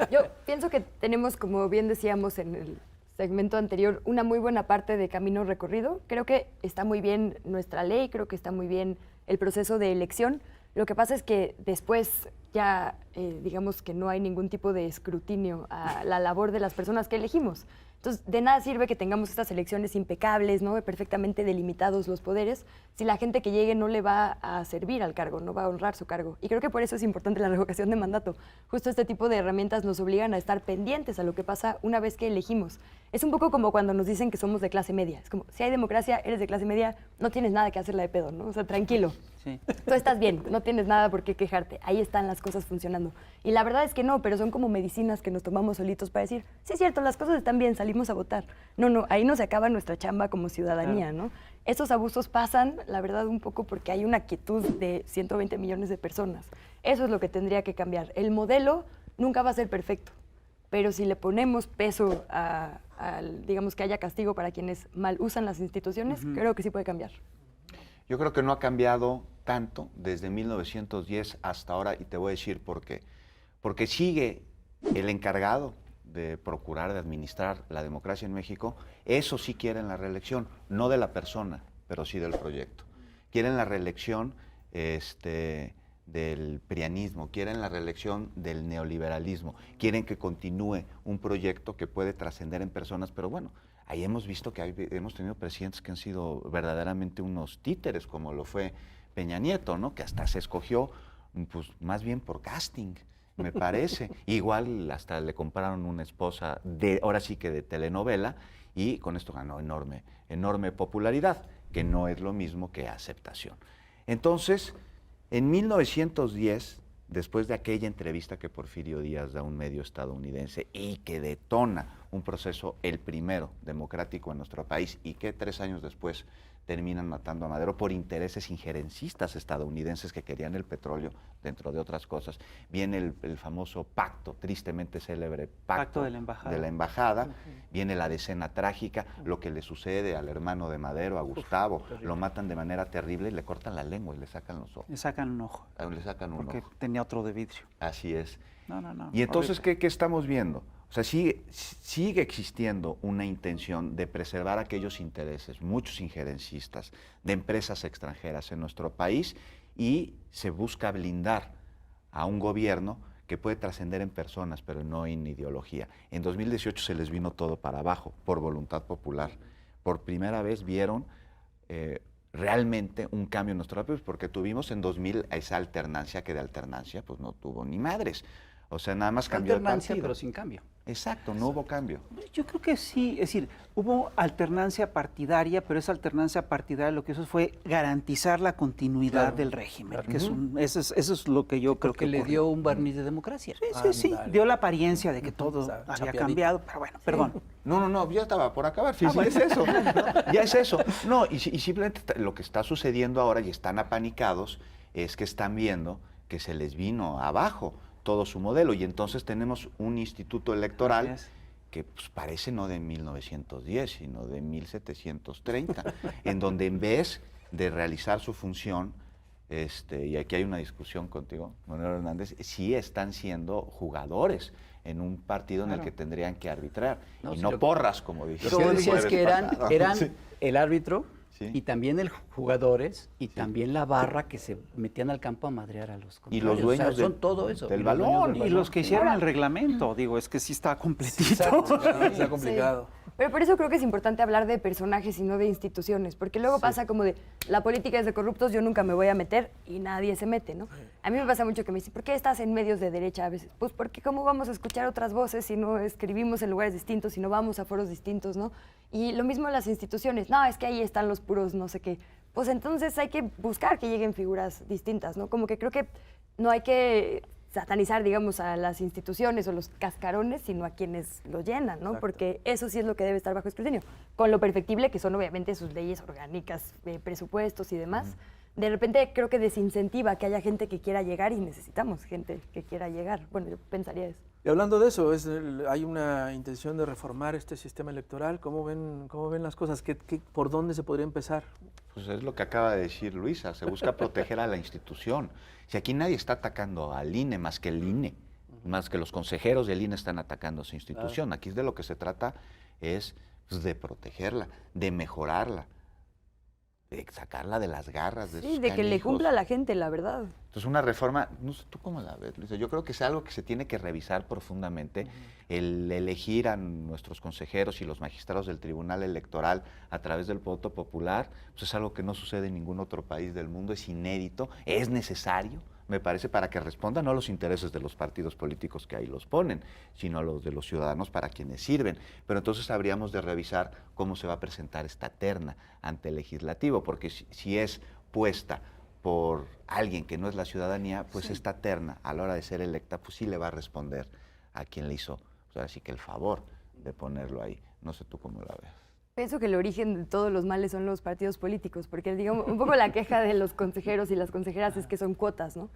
Yo pienso que tenemos, como bien decíamos en el segmento anterior, una muy buena parte de camino recorrido. Creo que está muy bien nuestra ley, creo que está muy bien el proceso de elección. Lo que pasa es que después ya, digamos que no hay ningún tipo de escrutinio a la labor de las personas que elegimos. Entonces, de nada sirve que tengamos estas elecciones impecables, ¿no? Perfectamente delimitados los poderes, si la gente que llegue no le va a servir al cargo, no va a honrar su cargo. Y creo que por eso es importante la revocación de mandato. Justo este tipo de herramientas nos obligan a estar pendientes a lo que pasa una vez que elegimos. Es un poco como cuando nos dicen que somos de clase media. Es como, si hay democracia, eres de clase media, no tienes nada que hacerla de pedo, ¿no? O sea, tranquilo. Sí. Tú estás bien, no tienes nada por qué quejarte. Ahí están las cosas funcionando. Y la verdad es que no, pero son como medicinas que nos tomamos solitos para decir, sí es cierto, las cosas están bien, salimos a votar. No, ahí no se acaba nuestra chamba como ciudadanía, ¿no? Esos abusos pasan, la verdad, un poco porque hay una quietud de 120 millones de personas. Eso es lo que tendría que cambiar. El modelo nunca va a ser perfecto, pero si le ponemos peso digamos, que haya castigo para quienes mal usan las instituciones, creo que sí puede cambiar. Yo creo que no ha cambiado tanto desde 1910 hasta ahora, y te voy a decir por qué. Porque sigue el encargado de procurar, de administrar la democracia en México. Eso sí quieren la reelección, no de la persona, pero sí del proyecto. Quieren la reelección del prianismo, quieren la reelección del neoliberalismo, quieren que continúe un proyecto que puede trascender en personas, pero bueno, ahí hemos visto que hemos tenido presidentes que han sido verdaderamente unos títeres, como lo fue Peña Nieto, ¿no? Que hasta se escogió, pues, más bien por casting, me parece. Igual hasta le compraron una esposa, ahora sí que de telenovela, y con esto ganó enorme popularidad, que no es lo mismo que aceptación. Entonces, en 1910, después de aquella entrevista que Porfirio Díaz da a un medio estadounidense y que detona un proceso, el primero democrático en nuestro país, y que 3 años después terminan matando a Madero por intereses injerencistas estadounidenses que querían el petróleo, dentro de otras cosas, viene el famoso pacto, tristemente célebre pacto de la embajada. Viene la decena trágica, lo que le sucede al hermano de Madero, a Gustavo, lo matan de manera terrible y le cortan la lengua y le sacan los ojos. Le sacan un ojo. Le sacan un Porque ojo. tenía otro de vidrio. Así es. No. Y entonces, horrible. ¿qué estamos viendo? O sea, sigue existiendo una intención de preservar aquellos intereses, muchos injerencistas, de empresas extranjeras en nuestro país, y se busca blindar a un gobierno que puede trascender en personas, pero no en ideología. En 2018 se les vino todo para abajo, por voluntad popular. Por primera vez vieron realmente un cambio en nuestro país, porque tuvimos en 2000 esa alternancia que de alternancia pues no tuvo ni madres. O sea, nada más cambió el Alternancia, partido. pero sin cambio. Exacto, no hubo cambio. Yo creo que sí, es decir, hubo alternancia partidaria, pero esa alternancia partidaria lo que hizo fue garantizar la continuidad Claro, del régimen, claro. que eso es lo que yo creo Porque que le ocurrió. dio un barniz de democracia. Sí, Ándale. dio la apariencia de que todo Está había chapeadito. cambiado, pero bueno, perdón. No, ya estaba por acabar. Sí, es eso. Ya es eso. No, y simplemente lo que está sucediendo ahora y están apanicados es que están viendo que se les vino abajo todo su modelo y entonces tenemos un instituto electoral Así es. que pues, parece no de 1910, sino de 1730, en donde en vez de realizar su función, y aquí hay una discusión contigo, Manuel Hernández, sí están siendo jugadores en un partido en el que tendrían que arbitrar, No, y sí, no lo- porras, como dijiste. Lo que yo decía es que eran Sí. el árbitro Sí. y también el jugadores y también la barra que se metían al campo a madrear a los Y los contrarios. dueños O sea, son del- todo eso. del Y los dueños balón. del Y los que hicieron el reglamento, digo, es que sí está completito. Está complicado. Sí. Pero por eso creo que es importante hablar de personajes y no de instituciones, porque luego pasa como de, la política es de corruptos, yo nunca me voy a meter y nadie se mete, ¿no? A mí me pasa mucho que me dicen, ¿por qué estás en medios de derecha a veces? Pues porque cómo vamos a escuchar otras voces si no escribimos en lugares distintos, si no vamos a foros distintos, ¿no? Y lo mismo en las instituciones, no, es que ahí están los puros no sé qué. Pues entonces hay que buscar que lleguen figuras distintas, ¿no? Como que creo que no hay que satanizar, digamos, a las instituciones o los cascarones, sino a quienes lo llenan, ¿no? Exacto. Porque eso sí es lo que debe estar bajo escrutinio. Con lo perfectible que son obviamente sus leyes orgánicas, presupuestos y demás. De repente creo que desincentiva que haya gente que quiera llegar y necesitamos gente que quiera llegar. Bueno, yo pensaría eso. Y hablando de eso, hay una intención de reformar este sistema electoral. ¿Cómo ven las cosas? ¿Por dónde se podría empezar? Pues es lo que acaba de decir Luisa, se busca proteger a la institución. Si aquí nadie está atacando al INE más que el INE, más que los consejeros del INE están atacando a su institución. Aquí de lo que se trata es pues, de protegerla, de mejorarla, de sacarla de las garras de Sí, sus de que le canijos. cumpla a la gente, la verdad. Entonces una reforma, no sé tú cómo la ves, Luisa, yo creo que es algo que se tiene que revisar profundamente, el elegir a nuestros consejeros y los magistrados del Tribunal Electoral a través del voto popular, pues es algo que no sucede en ningún otro país del mundo, es inédito, es necesario, me parece, para que respondan no a los intereses de los partidos políticos que ahí los ponen, sino a los de los ciudadanos para quienes sirven. Pero entonces habríamos de revisar cómo se va a presentar esta terna ante el legislativo, porque si es puesta por alguien que no es la ciudadanía, pues esta terna, a la hora de ser electa, pues sí le va a responder a quien le hizo, pues ahora sí que el favor de ponerlo ahí. No sé tú cómo la ves. Pienso que el origen de todos los males son los partidos políticos, porque digamos, un poco la queja de los consejeros y las consejeras es que son cuotas, ¿no?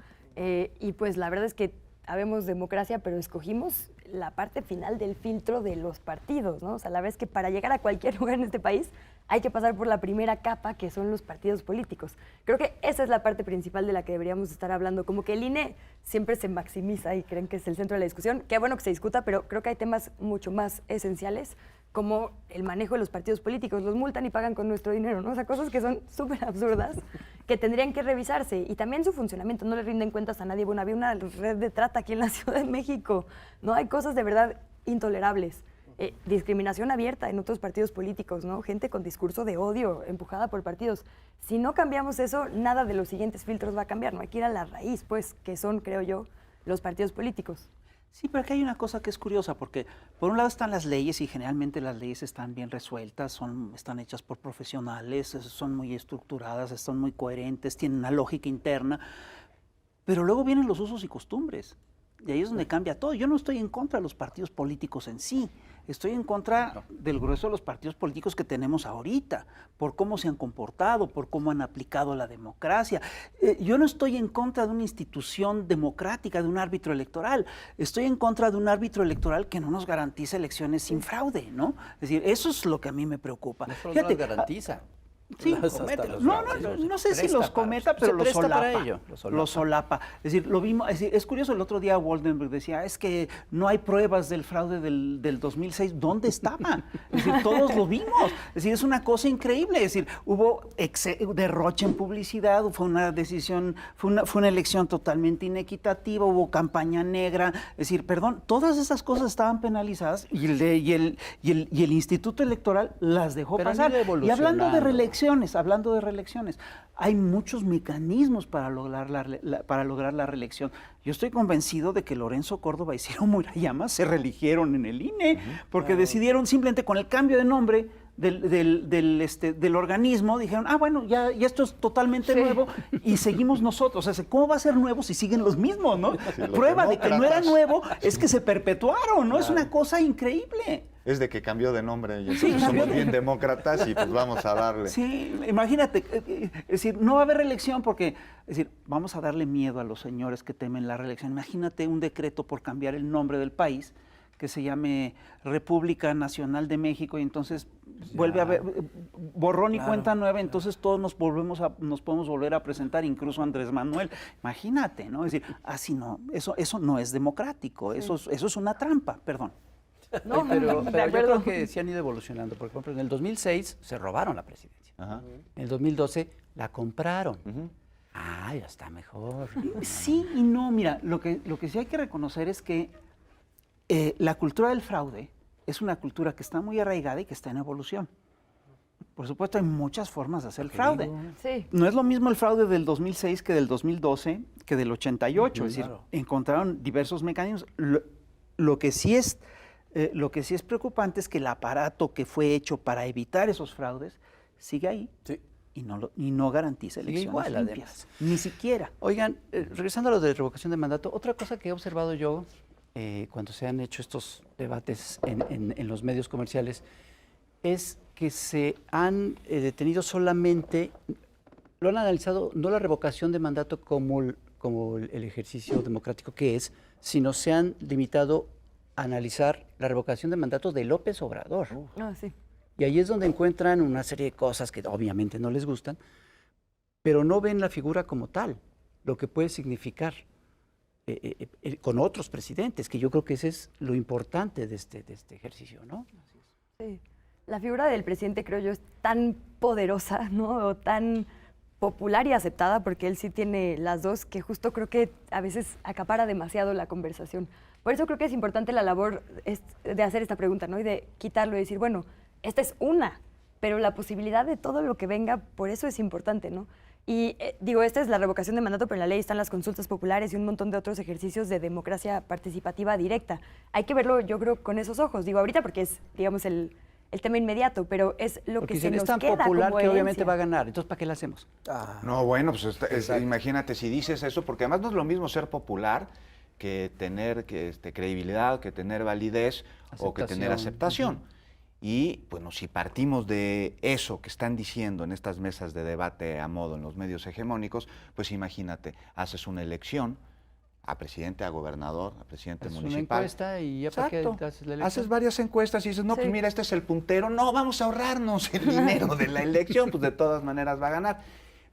Y pues la verdad es que habemos democracia, pero escogimos la parte final del filtro de los partidos, ¿no? O sea, la verdad es que para llegar a cualquier lugar en este país hay que pasar por la primera capa, que son los partidos políticos. Creo que esa es la parte principal de la que deberíamos estar hablando, como que el INE siempre se maximiza y creen que es el centro de la discusión. Qué bueno que se discuta, pero creo que hay temas mucho más esenciales como el manejo de los partidos políticos. Los multan y pagan con nuestro dinero, ¿no? O sea, cosas que son súper absurdas, que tendrían que revisarse. Y también su funcionamiento, no le rinden cuentas a nadie. Bueno, había una red de trata aquí en la Ciudad de México, ¿no? Hay cosas de verdad intolerables. Discriminación abierta en otros partidos políticos, ¿no? Gente con discurso de odio empujada por partidos. Si no cambiamos eso, nada de los siguientes filtros va a cambiar, ¿no? Hay que ir a la raíz, pues, que son, creo yo, los partidos políticos. Sí, pero aquí hay una cosa que es curiosa, porque por un lado están las leyes y generalmente las leyes están bien resueltas, están hechas por profesionales, son muy estructuradas, están muy coherentes, tienen una lógica interna, pero luego vienen los usos y costumbres. Y ahí es donde cambia todo. Yo no estoy en contra de los partidos políticos en sí, estoy en contra del grueso de los partidos políticos que tenemos ahorita, por cómo se han comportado, por cómo han aplicado la democracia. Yo no estoy en contra de una institución democrática, de un árbitro electoral. Estoy en contra de un árbitro electoral que no nos garantice elecciones sin fraude, ¿no? Es decir, eso es lo que a mí me preocupa. No solo las garantiza. Sí, Comételos, no sé si los cometa, pero los presta para solapa. ello, Los solapa. Es decir, lo vimos, es curioso, el otro día Woldenberg decía, es que no hay pruebas del fraude del 2006. ¿Dónde estaban? Es decir, todos lo vimos. Es decir, es una cosa increíble. Es decir, hubo derroche en publicidad, fue una decisión, fue una elección totalmente inequitativa, hubo campaña negra. Es decir, perdón, todas esas cosas estaban penalizadas y el Instituto Electoral las dejó Pero han pasar. ido Y hablando de evolucionando. reelección, reelecciones, hablando de reelecciones, hay muchos mecanismos para lograr la reelección. Yo estoy convencido de que Lorenzo Córdoba y Ciro Murayama se reeligieron en el INE, porque decidieron simplemente con el cambio de nombre del organismo, dijeron, bueno, ya esto es totalmente nuevo y seguimos nosotros. O sea, ¿cómo va a ser nuevo si siguen los mismos, no? Sí, Prueba de que no era nuevo es que se perpetuaron, ¿no? Claro. Es una cosa increíble. Es de que cambió de nombre y entonces somos bien demócratas y pues vamos a darle. Sí, imagínate, es decir, no va a haber reelección porque, es decir, vamos a darle miedo a los señores que temen la reelección. Imagínate un decreto por cambiar el nombre del país que se llame República Nacional de México y entonces vuelve a haber borrón y cuenta nueva, entonces todos nos podemos volver a presentar, incluso Andrés Manuel. Imagínate, ¿no? Es decir, así no, eso no es democrático, eso es una trampa, perdón. No, pero yo creo que sí han ido evolucionando. Por ejemplo, en el 2006 se robaron la presidencia. Ajá. En el 2012 la compraron. Ya está mejor. Sí y no, mira, lo que sí hay que reconocer es que la cultura del fraude es una cultura que está muy arraigada y que está en evolución. Por supuesto, hay muchas formas de hacer el fraude. Sí. No es lo mismo el fraude del 2006 que del 2012, que del 88. Es decir, encontraron diversos mecanismos. Lo que sí es preocupante es que el aparato que fue hecho para evitar esos fraudes sigue ahí y no garantiza elecciones limpias. Ni siquiera. Oigan, regresando a lo de revocación de mandato, otra cosa que he observado yo cuando se han hecho estos debates en los medios comerciales es que se han detenido solamente, lo han analizado no la revocación de mandato como el ejercicio democrático que es, sino se han limitado analizar la revocación de mandato de López Obrador. Sí. Y ahí es donde encuentran una serie de cosas que obviamente no les gustan, pero no ven la figura como tal, lo que puede significar con otros presidentes, que yo creo que ese es lo importante de este ejercicio, ¿no? Sí. La figura del presidente, creo yo, es tan poderosa, ¿no? O tan popular y aceptada, porque él sí tiene las dos, que justo creo que a veces acapara demasiado la conversación. Por eso creo que es importante la labor de hacer esta pregunta, ¿no? Y de quitarlo y decir, bueno, esta es una, pero la posibilidad de todo lo que venga, por eso es importante, ¿no? Y digo, esta es la revocación de mandato, pero en la ley están las consultas populares y un montón de otros ejercicios de democracia participativa directa. Hay que verlo, yo creo, con esos ojos. Digo, ahorita porque es, digamos, el tema inmediato, pero es lo porque que se nos es tan queda popular como que obviamente herencia. va a ganar. Entonces, ¿para qué la hacemos? No, bueno, pues imagínate si dices eso, porque además no es lo mismo ser popular que tener credibilidad, que tener validez o que tener aceptación. Y bueno, si partimos de eso que están diciendo en estas mesas de debate a modo en los medios hegemónicos, pues imagínate, haces una elección a presidente, a gobernador, a presidente municipal. Una encuesta y ya para qué haces la elección. Haces varias encuestas y dices, no, pues mira, este es el puntero, no, vamos a ahorrarnos el dinero de la elección, pues de todas maneras va a ganar.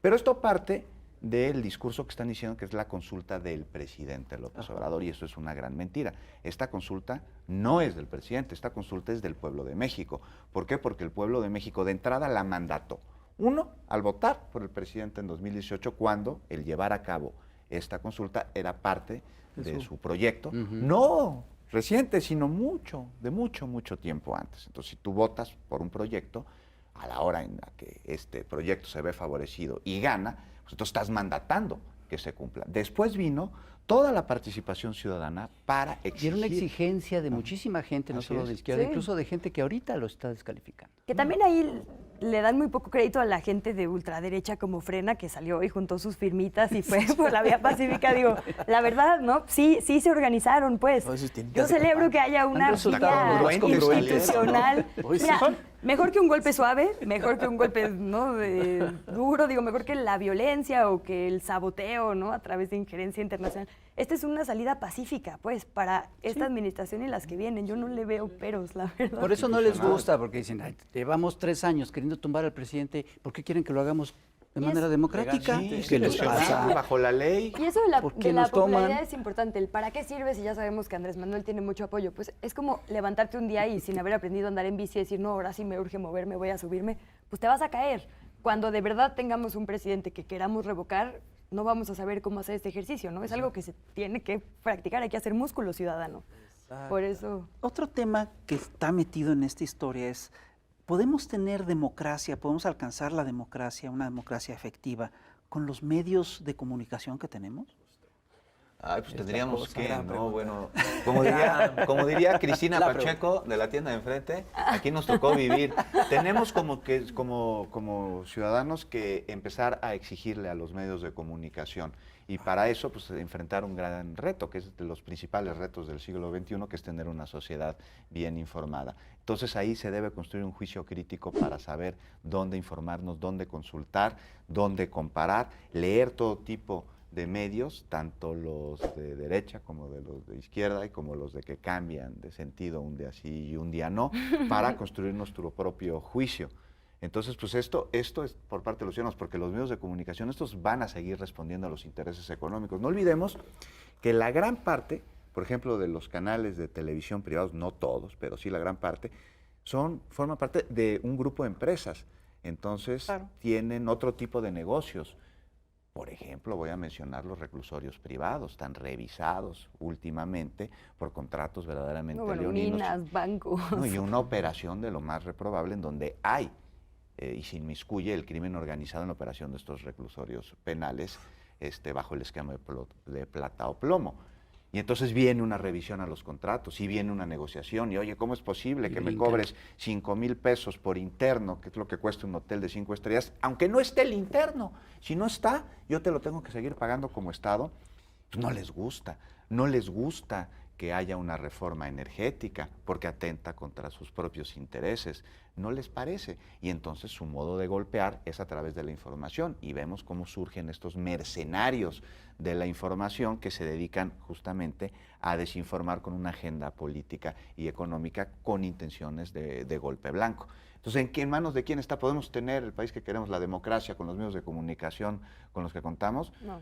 Pero esto parte del discurso que están diciendo que es la consulta del presidente López Obrador, y eso es una gran mentira. Esta consulta no es del presidente, esta consulta es del pueblo de México. ¿Por qué? Porque el pueblo de México de entrada la mandató. Uno, al votar por el presidente en 2018, cuando el llevar a cabo esta consulta era parte de su proyecto, no reciente, sino de mucho tiempo antes. Entonces, si tú votas por un proyecto, a la hora en la que este proyecto se ve favorecido y gana, pues entonces estás mandatando que se cumpla. Después vino toda la participación ciudadana para exigir. Y era una exigencia de muchísima gente, no solo de izquierda, Sí. incluso de gente que ahorita lo está descalificando. Que también ahí le dan muy poco crédito a la gente de ultraderecha como Frena, que salió y juntó sus firmitas y fue por la vía pacífica. Digo, la verdad, ¿no? Sí se organizaron, pues. Yo celebro que haya una vía institucional. Mira, mejor que un golpe suave, mejor que un golpe duro, digo, mejor que la violencia o que el saboteo, ¿no? A través de injerencia internacional. Esta es una salida pacífica, pues, para esta administración y las que vienen. Yo no le veo peros, la verdad. Por eso no les gusta, porque dicen, "Ay, llevamos 3 años queriendo tumbar al presidente, ¿por qué quieren que lo hagamos de manera democrática? Sí, ¿Qué les pasa? bajo la ley. Y eso de la, ¿Por qué de la nos toman? popularidad es importante. El para qué sirve si ya sabemos que Andrés Manuel tiene mucho apoyo. Pues es como levantarte un día y sin haber aprendido a andar en bici y decir, no, ahora sí me urge moverme, voy a subirme. Pues te vas a caer. Cuando de verdad tengamos un presidente que queramos revocar, no vamos a saber cómo hacer este ejercicio, ¿no? Es algo que se tiene que practicar, hay que hacer músculo ciudadano. Por eso... Otro tema que está metido en esta historia es ¿podemos tener democracia, podemos alcanzar la democracia, una democracia efectiva, con los medios de comunicación que tenemos? Ay, pues Esta tendríamos cosa, que, gran ¿no? pregunta. Bueno, como diría Cristina La Pacheco, de la tienda de enfrente, aquí nos tocó vivir. Tenemos como ciudadanos que empezar a exigirle a los medios de comunicación. Y para eso, pues, enfrentar un gran reto, que es de los principales retos del siglo XXI, que es tener una sociedad bien informada. Entonces ahí se debe construir un juicio crítico para saber dónde informarnos, dónde consultar, dónde comparar, leer todo tipo de medios, tanto los de derecha como de los de izquierda y como los de que cambian de sentido un día sí y un día no, para construir nuestro propio juicio. Entonces, pues esto es por parte de los ciudadanos, porque los medios de comunicación, estos van a seguir respondiendo a los intereses económicos. No olvidemos que la gran parte, por ejemplo, de los canales de televisión privados, no todos, pero sí la gran parte, forman parte de un grupo de empresas. Entonces, Claro. tienen otro tipo de negocios. Por ejemplo, voy a mencionar los reclusorios privados, tan revisados últimamente por contratos verdaderamente No, bueno, leoninos. minas, bancos. No, y una operación de lo más reprobable en donde hay y se inmiscuye el crimen organizado en la operación de estos reclusorios penales bajo el esquema de plata o plomo. Y entonces viene una revisión a los contratos y viene una negociación y oye, ¿cómo es posible que me cobres 5,000 pesos por interno, que es lo que cuesta un hotel de 5 estrellas, aunque no esté el interno? Si no está, yo te lo tengo que seguir pagando como Estado. Pues no les gusta que haya una reforma energética porque atenta contra sus propios intereses. No les parece. Y entonces su modo de golpear es a través de la información. Y vemos cómo surgen estos mercenarios de la información que se dedican justamente a desinformar con una agenda política y económica con intenciones de golpe blanco. Entonces, ¿en manos de quién está? ¿Podemos tener el país que queremos, la democracia, con los medios de comunicación con los que contamos? No.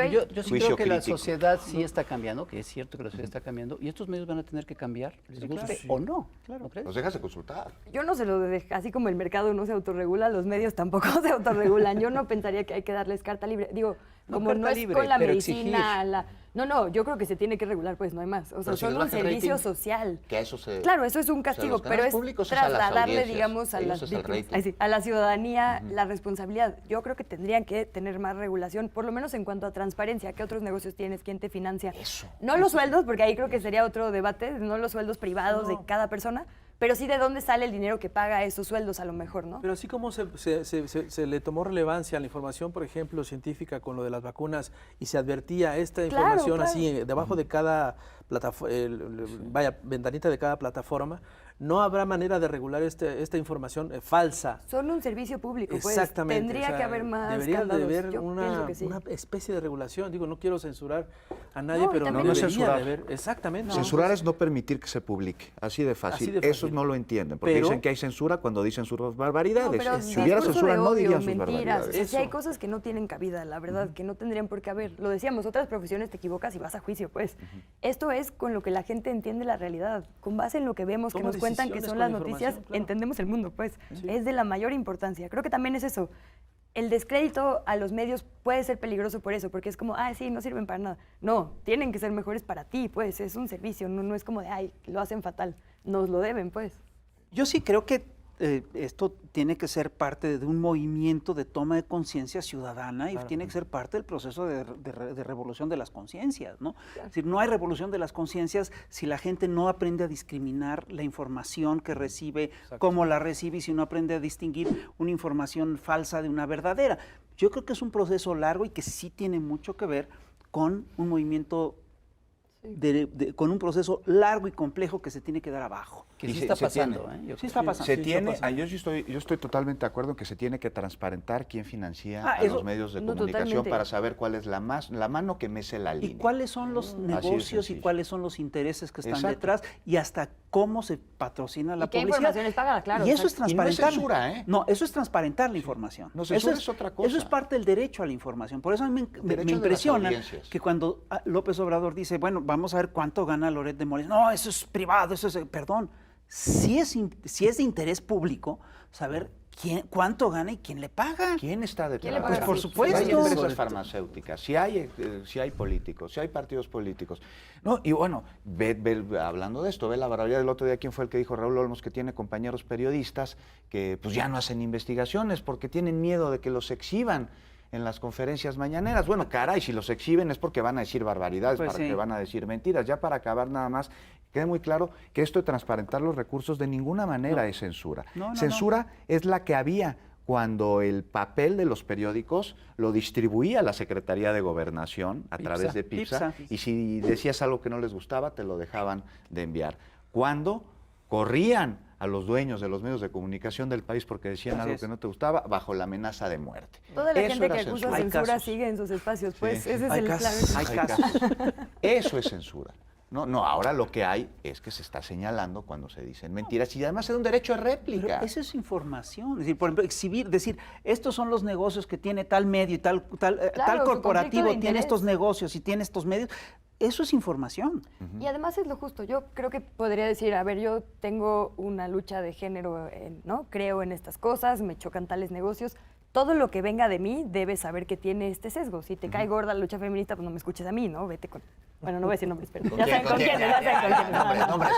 Yo sí Juicio creo que la crítico. sociedad sí está cambiando, que es cierto que la sociedad está cambiando, y estos medios van a tener que cambiar, les guste o no, ¿no crees? Los dejas de consultar. Yo no se lo dejo, así como el mercado no se autorregula, los medios tampoco se autorregulan. Yo no pensaría que hay que darles carta libre. Digo, No como carta no es libre, con la pero medicina, No, yo creo que se tiene que regular, pues no hay más. O sea, Pero si son les un baja el servicio rating, social. Que eso se... Claro, eso es un O sea, castigo, los pero canales es públicos es a las trasladarle, audiencias, digamos, a ellos las es el víctimas, rating. ay, sí, a la ciudadanía la responsabilidad. Yo creo que tendrían que tener más regulación, por lo menos en cuanto a transparencia. ¿Qué otros negocios tienes? ¿Quién te financia? Eso. No los sueldos, porque ahí creo que sería otro debate, no los sueldos privados de cada persona, pero sí de dónde sale el dinero que paga esos sueldos a lo mejor, ¿no? Pero así como se le tomó relevancia a la información, por ejemplo, científica con lo de las vacunas y se advertía esta Claro, información claro. así debajo de cada ventanita de cada plataforma, no habrá manera de regular esta información falsa. Son un servicio público, pues. Exactamente. Tendría o sea, que haber más deberían de candados. haber Yo una pienso que sí. especie de regulación. Digo, no quiero censurar a nadie, No, y pero también- No debería censurar. de haber. Exactamente. Censurar es no permitir que se publique, así de fácil. Así de fácil. Esos no lo entienden, porque Pero- dicen que hay censura cuando dicen sus barbaridades. pero Si hubiera discurso censura, de no odio, dirían sus mentiras. barbaridades. O sea, sí hay Eso. cosas que no tienen cabida, la verdad, que no tendrían por qué haber. Lo decíamos, otras profesiones te equivocas y vas a juicio, pues. Esto es con lo que la gente entiende la realidad. Con base en lo que vemos, que Toma nos cuentan que decisiones son con las la noticias, información, claro. entendemos el mundo, pues. Es de la mayor importancia. Creo que también es eso. El descrédito a los medios puede ser peligroso por eso, porque es como, sí, no sirven para nada. No, tienen que ser mejores para ti, pues. Es un servicio, no es como de, lo hacen fatal. Nos lo deben, pues. Yo sí creo que esto tiene que ser parte de un movimiento de toma de conciencia ciudadana y tiene que ser parte del proceso de revolución de las conciencias, ¿no? Es decir, no hay revolución de las conciencias si la gente no aprende a discriminar la información que recibe, cómo la recibe, y si no aprende a distinguir una información falsa de una verdadera. Yo creo que es un proceso largo y que sí tiene mucho que ver con un movimiento con un proceso largo y complejo que se tiene que dar abajo. Que Y sí se- está se tiene. pasando, ¿eh? Yo Sí creo está que- pasando. Se Sí, tiene, está pasando. yo estoy totalmente de acuerdo en que se tiene que transparentar quién financia a eso- los medios de no, comunicación totalmente. para saber cuál es la mano que mece la ¿Y línea. cuáles son los Así de negocios y sencillo. cuáles son los intereses que están Exacto. detrás y hasta cómo se patrocina la ¿Y qué publicidad? información es pagada? Claro, y eso es exacto. Y no es transparentar. censura, ¿eh? No, eso es transparentar la información. No, eso censura es otra cosa. Eso es parte del derecho a la información. Por eso a mí me Derecho de las impresiona audiencias. que cuando López Obrador dice, bueno, vamos a ver cuánto gana Loret de Mola. No, eso es privado, eso es, perdón. Si es de interés público saber ¿Cuánto gana y quién le paga? ¿Quién está detrás? ¿Quién le paga? Pues por Si supuesto. hay empresas farmacéuticas, si hay políticos, si hay partidos políticos. No, y bueno, hablando de esto, ve la barbaridad del otro día, ¿quién fue el que dijo? Raúl Olmos, que tiene compañeros periodistas que pues ya no hacen investigaciones porque tienen miedo de que los exhiban en las conferencias mañaneras. Bueno, caray, si los exhiben es porque van a decir barbaridades, Pues para sí. que van a decir mentiras. Ya para acabar nada más, quede muy claro que esto de transparentar los recursos de ninguna manera es censura. No. Censura es la que había cuando el papel de los periódicos lo distribuía la Secretaría de Gobernación a través de PIPSA, y si decías algo que no les gustaba, te lo dejaban de enviar. Cuando corrían a los dueños de los medios de comunicación del país porque decían algo que no te gustaba, bajo la amenaza de muerte. Toda la Eso gente era que acusa censura. Hay censura casos. sigue en sus espacios, pues Sí. ese es Hay el casos. clave. Hay casos. Eso es censura. No, ahora lo que hay es que se está señalando cuando se dicen mentiras y además es un derecho de réplica. Pero eso es información. Es decir, por ejemplo, exhibir, decir, estos son los negocios que tiene tal medio y tal su corporativo conflicto de tiene estos interés. negocios y tiene estos medios. Eso es información. Y además es lo justo. Yo creo que podría decir, a ver, yo tengo una lucha de género, ¿no? Creo en estas cosas, me chocan tales negocios. Todo lo que venga de mí debes saber que tiene este sesgo. Si te cae gorda la lucha feminista, pues no me escuches a mí, ¿no? Vete con... Bueno, no voy a decir nombres, pero ya saben con quién, ya saben con quién. Nombres.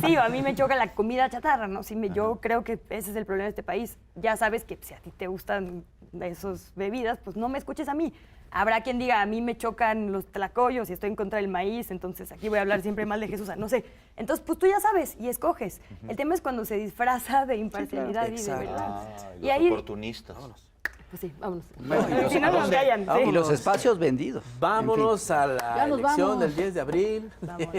Sí, a mí me choca la comida chatarra, ¿no? Yo creo que ese es el problema de este país. Ya sabes que si a ti te gustan esas bebidas, pues no me escuches a mí. Habrá quien diga, a mí me chocan los tlacoyos y estoy en contra del maíz, entonces aquí voy a hablar siempre mal de Jesús, no sé. Entonces, pues tú ya sabes y escoges. El tema es cuando se disfraza de imparcialidad y de Exacto. verdad. Los Y ahí, oportunistas. pues sí, vámonos. Bueno, Si no nos callan, Y sí. los espacios vendidos. Vámonos a la Ya nos elección vamos. del 10 de abril. Vámonos.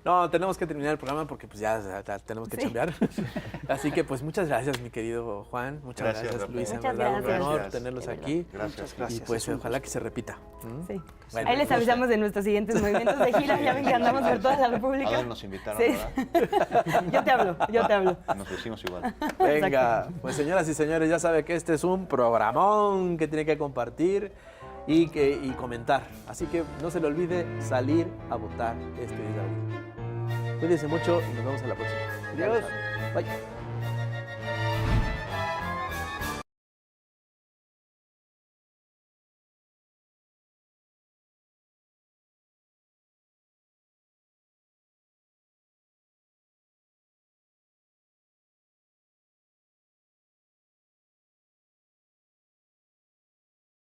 No, tenemos que terminar el programa porque pues ya tenemos que Sí. chambear. Así que pues muchas gracias, mi querido Juan. Muchas Gracias, gracias, Rafael. Luisa. Muchas en verdad, gracias. un honor Gracias. tenerlos De verdad. aquí. Gracias. Y pues ojalá que se repita. ¿Mm? Sí. Bueno, Ahí les pues, avisamos de nuestros siguientes movimientos de gira. Ya ven que andamos por toda la República. ¿A dónde nos invitaron, Sí. verdad? Yo te hablo. Nos decimos igual. Venga, pues señoras y señores, ya sabe que este es un programón que tiene que compartir y comentar. Así que no se le olvide salir a votar este 10 de abril. Cuídense mucho y nos vemos en la próxima. Adiós. Bye.